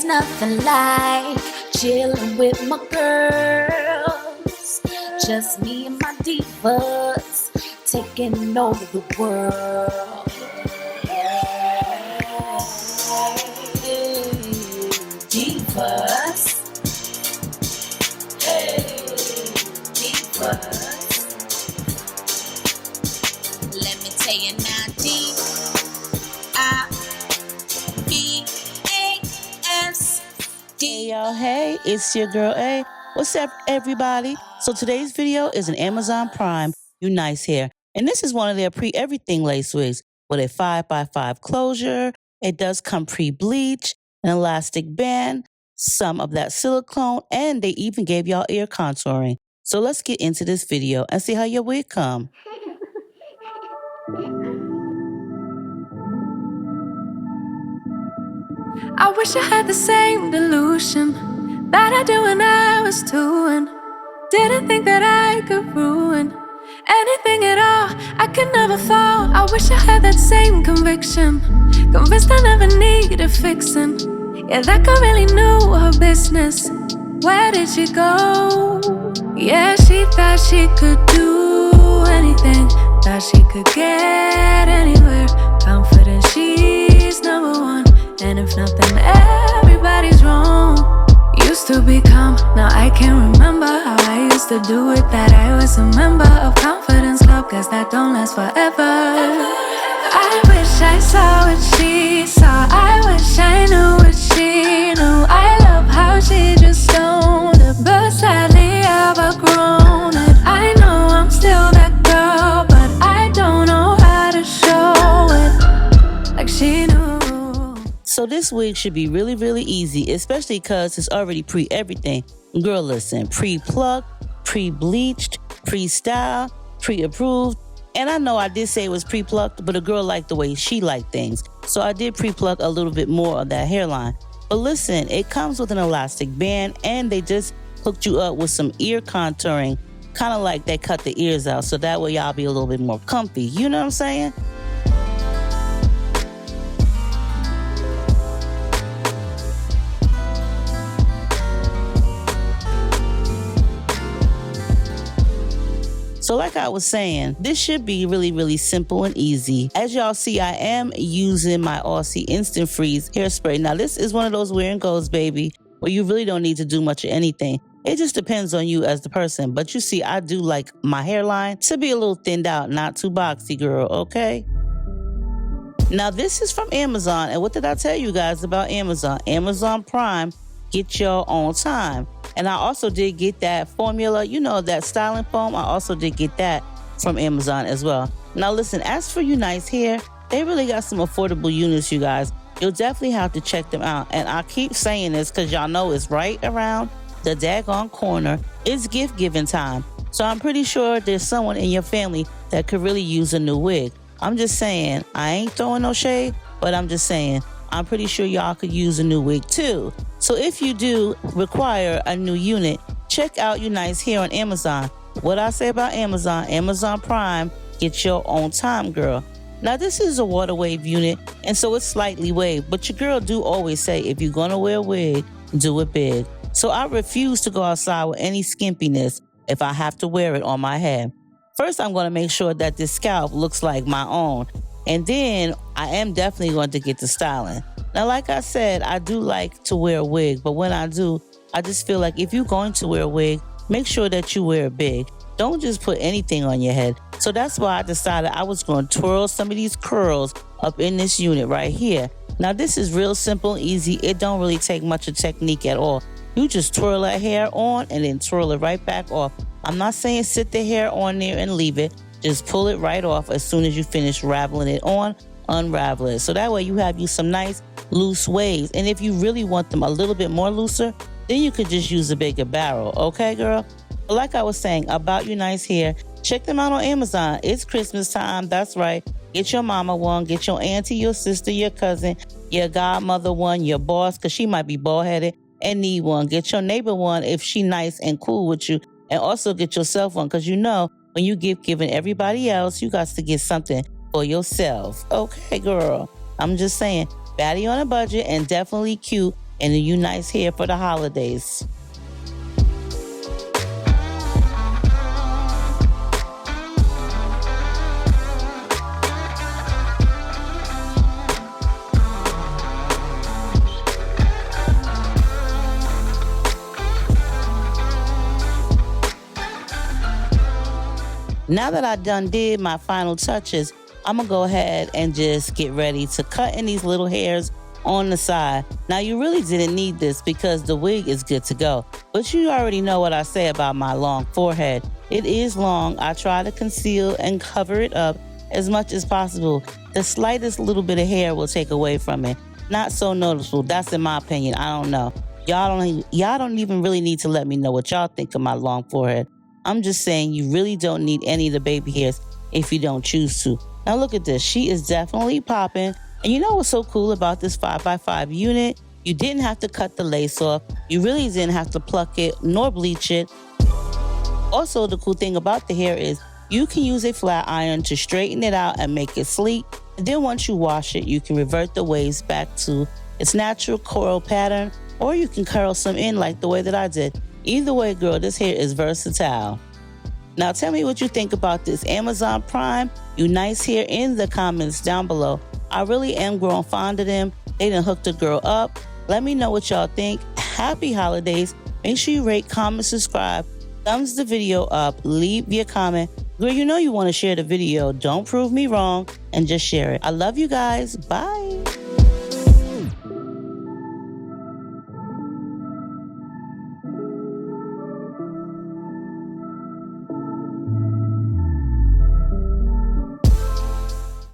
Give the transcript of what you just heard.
nothing like chilling with my girls. Just me and my divas taking over the world. Divas. Hey, divas. Let me tell you now, D-I-V-A-S. Hey y'all, hey, it's your girl A. What's up, everybody? So today's video is an Amazon Prime You Nice Hair. And this is one of their pre-everything lace wigs with a 5x5 closure. It does come pre-bleach, an elastic band, some of that silicone, and they even gave y'all ear contouring. So let's get into this video and see how your wig come. I wish I had the same delusion that I do when I was 2 and didn't think that I could ruin anything at all. I could never fall. I wish I had that same conviction, convinced I never needed fixing. Yeah, that girl really knew her business. Where did she go? Yeah, she thought she could do anything, thought she could get anywhere. Confident she's number one, and if nothing, everybody's wrong. Used to be calm, now I can't remember how I used to do it. That I was a member of Confidence Club, cause that don't last forever. I wish I saw what she saw, I wish I knew what she knew. I love how she just owned it, but sadly I've outgrown it. I know I'm still that girl, but I don't know how to show it like she knew. So this wig should be really, really easy, especially because it's already pre-everything. Girl, listen, pre-plucked, pre-bleached, pre-styled, pre-approved. And I know I did say it was pre-plucked, but a girl liked the way she liked things. So I did pre-pluck a little bit more of that hairline. But listen, it comes with an elastic band, and they just hooked you up with some ear contouring, kind of like they cut the ears out, so that way y'all be a little bit more comfy. You know what I'm saying? So like I was saying, this should be really, really simple and easy. As y'all see, I am using my Aussie Instant Freeze hairspray. Now this is one of those wear and goes, baby, where you really don't need to do much of anything. It just depends on you as the person. But you see, I do like my hairline to be a little thinned out, not too boxy, girl, okay? Now this is from Amazon. And what did I tell you guys about Amazon? Amazon Prime, get your own time. And I also did get that formula, you know, that styling foam. I also did get that from Amazon as well. Now listen, as for You Nice Hair, they really got some affordable units, you guys. You'll definitely have to check them out. And I keep saying this because y'all know it's right around the daggone corner. It's gift giving time. So I'm pretty sure there's someone in your family that could really use a new wig. I'm just saying, I ain't throwing no shade, but I'm just saying, I'm pretty sure y'all could use a new wig too. So if you do require a new unit, check out You Nice Hair on Amazon. What I say about Amazon, Amazon Prime, get your own time, girl. Now this is a water wave unit, and so it's slightly waved, but your girl do always say, if you're gonna wear a wig, do it big. So I refuse to go outside with any skimpiness if I have to wear it on my head. First, I'm gonna make sure that this scalp looks like my own. And then I am definitely going to get the styling. Now, like I said, I do like to wear a wig, but when I do, I just feel like if you're going to wear a wig, make sure that you wear it big. Don't just put anything on your head. So that's why I decided I was going to twirl some of these curls up in this unit right here. Now, this is real simple and easy. It don't really take much of technique at all. You just twirl that hair on and then twirl it right back off. I'm not saying sit the hair on there and leave it. Just pull it right off as soon as you finish raveling it on, unravel it. So that way you have you some nice loose waves. And if you really want them a little bit more looser, then you could just use a bigger barrel. Okay, girl? But like I was saying about You Nice Hair, check them out on Amazon. It's Christmas time. That's right. Get your mama one, get your auntie, your sister, your cousin, your godmother one, your boss, because she might be bald-headed and need one. Get your neighbor one if she nice and cool with you. And also get yourself one, because you know, when you giving everybody else, you got to get something for yourself. Okay, girl. I'm just saying, baddie on a budget and definitely cute and you nice hair for the holidays. Now that I done did my final touches, I'm gonna go ahead and just get ready to cut in these little hairs on the side. Now you really didn't need this because the wig is good to go, but you already know what I say about my long forehead. It is long. I try to conceal and cover it up as much as possible. The slightest little bit of hair will take away from it. Not so noticeable, that's in my opinion, I don't know. Y'all don't even really need to let me know what y'all think of my long forehead. I'm just saying you really don't need any of the baby hairs if you don't choose to. Now look at this, she is definitely popping. And you know what's so cool about this 5x5 unit? You didn't have to cut the lace off. You really didn't have to pluck it nor bleach it. Also, the cool thing about the hair is you can use a flat iron to straighten it out and make it sleek. And then once you wash it, you can revert the waves back to its natural coral pattern, or you can curl some in like the way that I did. Either way, girl, this hair is versatile. Now tell me what you think about this Amazon Prime You Nice Hair in the comments down below. I really am growing fond of them. They done hooked a girl up. Let me know what y'all think. Happy holidays. Make sure you rate, comment, subscribe. Thumbs the video up. Leave your comment. Girl, you know you want to share the video. Don't prove me wrong and just share it. I love you guys. Bye.